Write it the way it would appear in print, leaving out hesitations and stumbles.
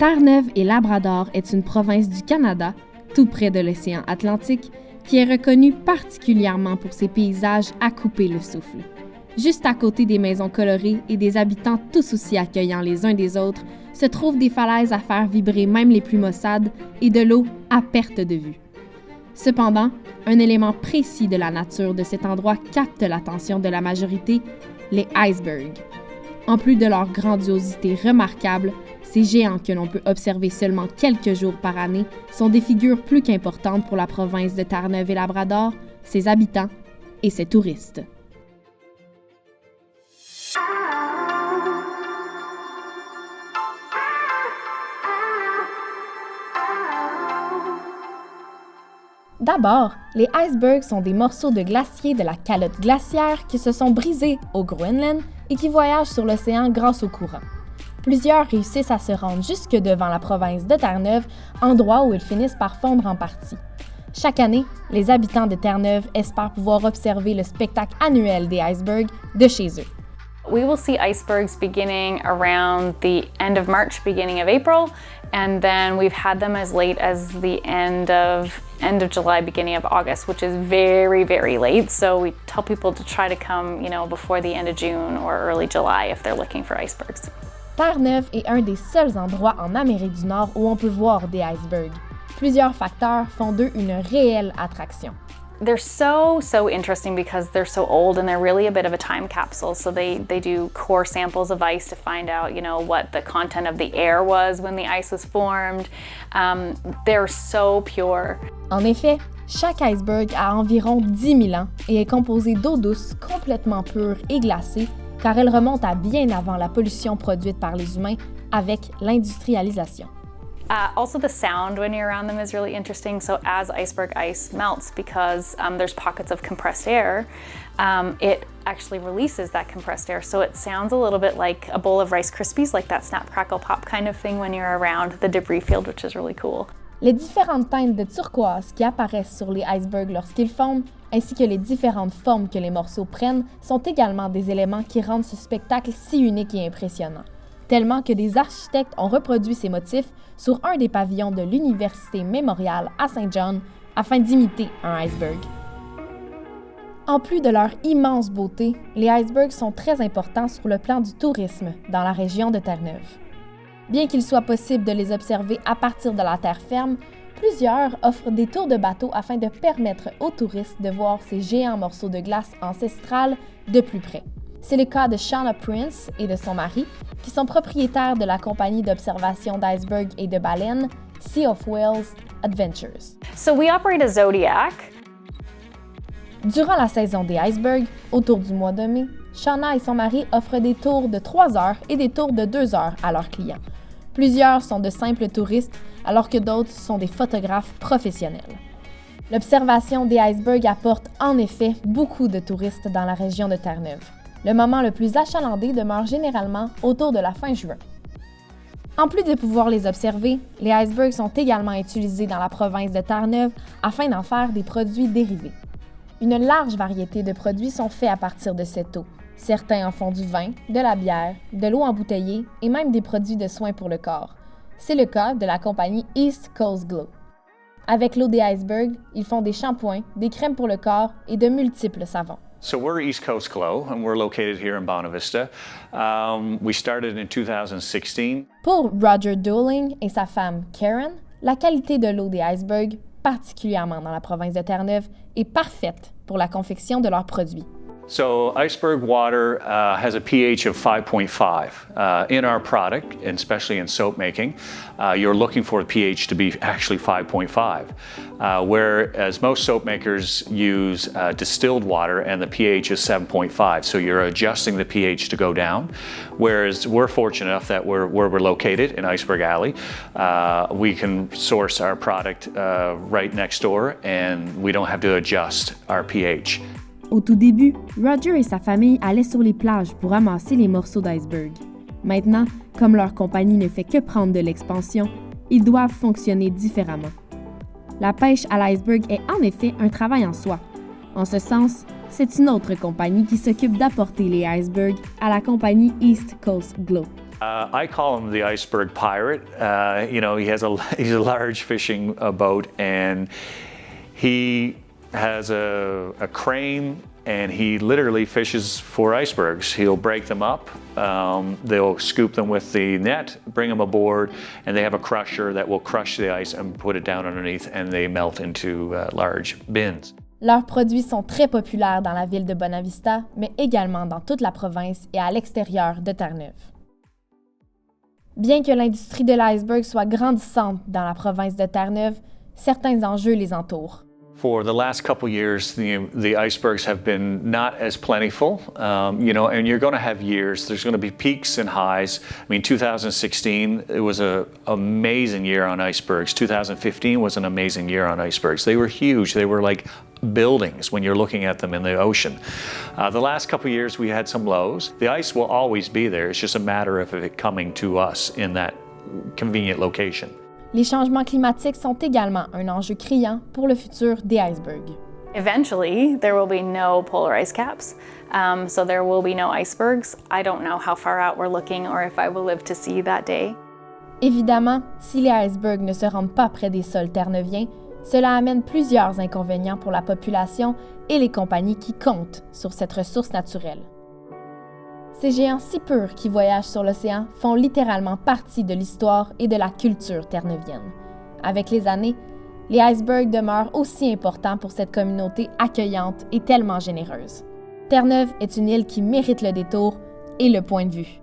Terre-Neuve et Labrador est une province du Canada, tout près de l'océan Atlantique, qui est reconnue particulièrement pour ses paysages à couper le souffle. Juste à côté des maisons colorées et des habitants tous aussi accueillants les uns des autres, se trouvent des falaises à faire vibrer même les plus maussades et de l'eau à perte de vue. Cependant, un élément précis de la nature de cet endroit capte l'attention de la majorité, les icebergs. En plus de leur grandiosité remarquable, ces géants que l'on peut observer seulement quelques jours par année sont des figures plus qu'importantes pour la province de Terre-Neuve et Labrador, ses habitants et ses touristes. D'abord, les icebergs sont des morceaux de glacier de la calotte glaciaire qui se sont brisés au Groenland et qui voyagent sur l'océan grâce au courant. Plusieurs réussissent à se rendre jusque devant la province de Terre-Neuve, endroit où ils finissent par fondre en partie. Chaque année, les habitants de Terre-Neuve espèrent pouvoir observer le spectacle annuel des icebergs de chez eux. We will see icebergs beginning around the end of March, beginning of April, and then we've had them as late as the end of July, beginning of August, which is very, very late. So we tell people to try to come, before the end of June or early July if they're looking for icebergs. Terre-Neuve est un des seuls endroits en Amérique du Nord où on peut voir des icebergs. Plusieurs facteurs font d'eux une réelle attraction. They're so interesting because they're so old and they're really a bit of a time capsule. So they do core samples of ice to find out, what the content of the air was when the ice was formed. They're so pure. En effet, chaque iceberg a environ 10 000 ans et est composé d'eau douce complètement pure et glacée car elle remonte à bien avant la pollution produite par les humains avec l'industrialisation. Also, the sound when you're around them is really interesting. So as iceberg ice melts, because there's pockets of compressed air, it actually releases that compressed air. So it sounds a little bit like a bowl of Rice Krispies, like that snap, crackle, pop kind of thing when you're around the debris field, which is really cool. Les différentes teintes de turquoise qui apparaissent sur les icebergs lorsqu'ils fondent, ainsi que les différentes formes que les morceaux prennent, sont également des éléments qui rendent ce spectacle si unique et impressionnant. Tellement que des architectes ont reproduit ces motifs sur un des pavillons de l'Université Memorial à Saint John afin d'imiter un iceberg. En plus de leur immense beauté, les icebergs sont très importants sur le plan du tourisme dans la région de Terre-Neuve. Bien qu'il soit possible de les observer à partir de la terre ferme, plusieurs offrent des tours de bateau afin de permettre aux touristes de voir ces géants morceaux de glace ancestrales de plus près. C'est le cas de Shauna Prince et de son mari, qui sont propriétaires de la compagnie d'observation d'icebergs et de baleines Sea of Whales Adventures. So we operate a Zodiac. Durant la saison des icebergs, autour du mois de mai, Shauna et son mari offrent des tours de 3 heures et des tours de 2 heures à leurs clients. Plusieurs sont de simples touristes, alors que d'autres sont des photographes professionnels. L'observation des icebergs apporte en effet beaucoup de touristes dans la région de Terre-Neuve. Le moment le plus achalandé demeure généralement autour de la fin juin. En plus de pouvoir les observer, les icebergs sont également utilisés dans la province de Terre-Neuve afin d'en faire des produits dérivés. Une large variété de produits sont faits à partir de cette eau. Certains en font du vin, de la bière, de l'eau embouteillée et même des produits de soins pour le corps. C'est le cas de la compagnie East Coast Glow. Avec l'eau des icebergs, ils font des shampoings, des crèmes pour le corps et de multiples savons. So we're East Coast Glow, and we're located here in Bonavista. Vista. We started in 2016. Pour Roger Dowling et sa femme Karen, la qualité de l'eau des icebergs, particulièrement dans la province de Terre-Neuve, est parfaite pour la confection de leurs produits. So iceberg water has a pH of 5.5. In our product, and especially in soap making, you're looking for the pH to be actually 5.5. Whereas most soap makers use distilled water and the pH is 7.5. So you're adjusting the pH to go down. Whereas we're fortunate enough that where we're located in Iceberg Alley, we can source our product right next door and we don't have to adjust our pH. Au tout début, Roger et sa famille allaient sur les plages pour ramasser les morceaux d'iceberg. Maintenant, comme leur compagnie ne fait que prendre de l'expansion, ils doivent fonctionner différemment. La pêche à l'iceberg est en effet un travail en soi. En ce sens, c'est une autre compagnie qui s'occupe d'apporter les icebergs à la compagnie East Coast Glow. I call him the iceberg pirate. He's a large fishing boat, and he has a crane, and he literally fishes for icebergs. He'll break them up, they'll scoop them with the net, bring them aboard, and they have a crusher that will crush the ice and put it down underneath, and they melt into large bins. Leurs produits sont très populaires dans la ville de Bonavista, mais également dans toute la province et à l'extérieur de Terre-Neuve. Bien que l'industrie de l'iceberg soit grandissante dans la province de Terre-Neuve, certains enjeux les entourent. For the last couple years, the icebergs have been not as plentiful, and you're going to have years. There's going to be peaks and highs. I mean, 2016, it was an amazing year on icebergs. 2015 was an amazing year on icebergs. They were huge. They were like buildings when you're looking at them in the ocean. The last couple years, we had some lows. The ice will always be there. It's just a matter of it coming to us in that convenient location. Les changements climatiques sont également un enjeu criant pour le futur des icebergs. Eventually, there will be no polar ice caps, so there will be no icebergs. I don't know how far out we're looking or if I will live to see that day. Évidemment, si les icebergs ne se rendent pas près des sols terre-neuviens, cela amène plusieurs inconvénients pour la population et les compagnies qui comptent sur cette ressource naturelle. Ces géants si purs qui voyagent sur l'océan font littéralement partie de l'histoire et de la culture terre-neuvienne. Avec les années, les icebergs demeurent aussi importants pour cette communauté accueillante et tellement généreuse. Terre-Neuve est une île qui mérite le détour et le point de vue.